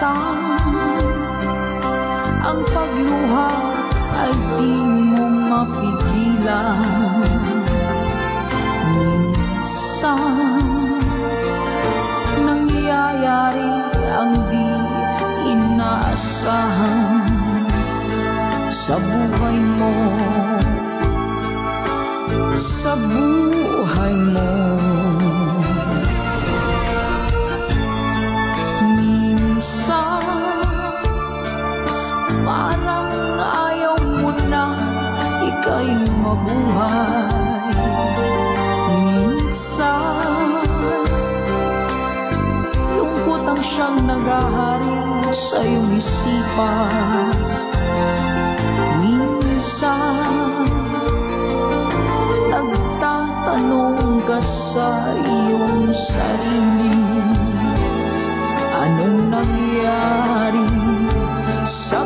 Minsan ang pagluha ay di mo mapigilan. Minsan nangyayari ang di inaasahan sa buhay mo, sa buhay mo. Minsan parang ayaw mo na ika'y mabuhay. Minsan lungkot ang siyang naghahari sa iyong isipan. Minsan nagtatanong ka sa iyong sarili, anong nangyari sa